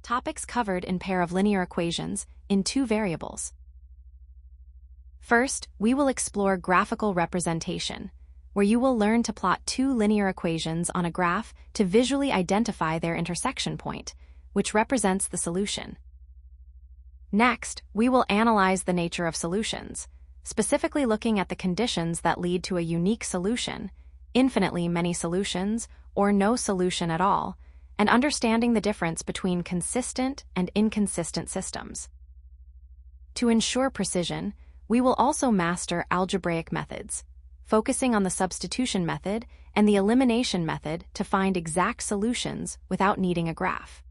Topics covered in pair of linear equations in two variables. First, we will explore graphical representation, where you will learn to plot two linear equations on a graph to visually identify their intersection point, which represents the solution. Next, we will analyze the nature of solutions, specifically looking at the conditions that lead to a unique solution, infinitely many solutions, or no solution at all, and understanding the difference between consistent and inconsistent systems. To ensure precision, we will also master algebraic methods, focusing on the substitution method and the elimination method to find exact solutions without needing a graph.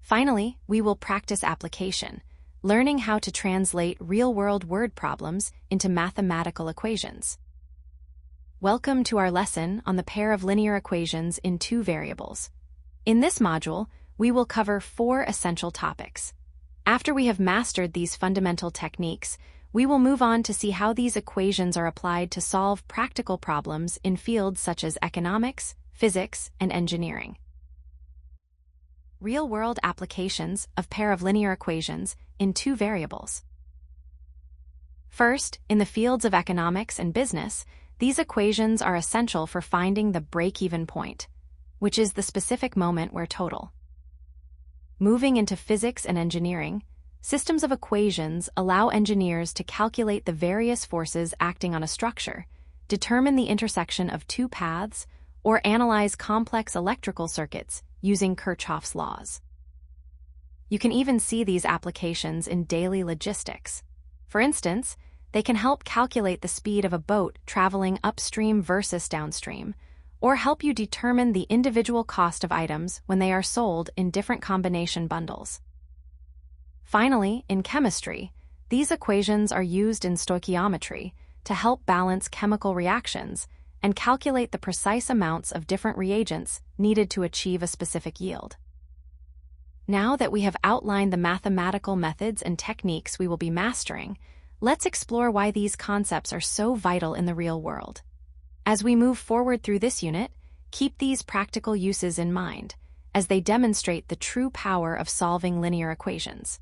Finally, we will practice application, learning how to translate real-world word problems into mathematical equations. Welcome to our lesson on the pair of linear equations in two variables. In this module, we will cover 4 essential topics. After we have mastered these fundamental techniques, we will move on to see how these equations are applied to solve practical problems in fields such as economics, physics, and engineering. Real-world applications of pair of linear equations in two variables. First, in the fields of economics and business, these equations are essential for finding the break-even point, which is the specific moment where total. Moving into physics and engineering, systems of equations allow engineers to calculate the various forces acting on a structure, determine the intersection of two paths, or analyze complex electrical circuits using Kirchhoff's laws. You can even see these applications in daily logistics. For instance, they can help calculate the speed of a boat traveling upstream versus downstream, or help you determine the individual cost of items when they are sold in different combination bundles. Finally, in chemistry, these equations are used in stoichiometry to help balance chemical reactions and calculate the precise amounts of different reagents needed to achieve a specific yield. Now that we have outlined the mathematical methods and techniques we will be mastering, let's explore why these concepts are so vital in the real world. As we move forward through this unit, keep these practical uses in mind, as they demonstrate the true power of solving linear equations.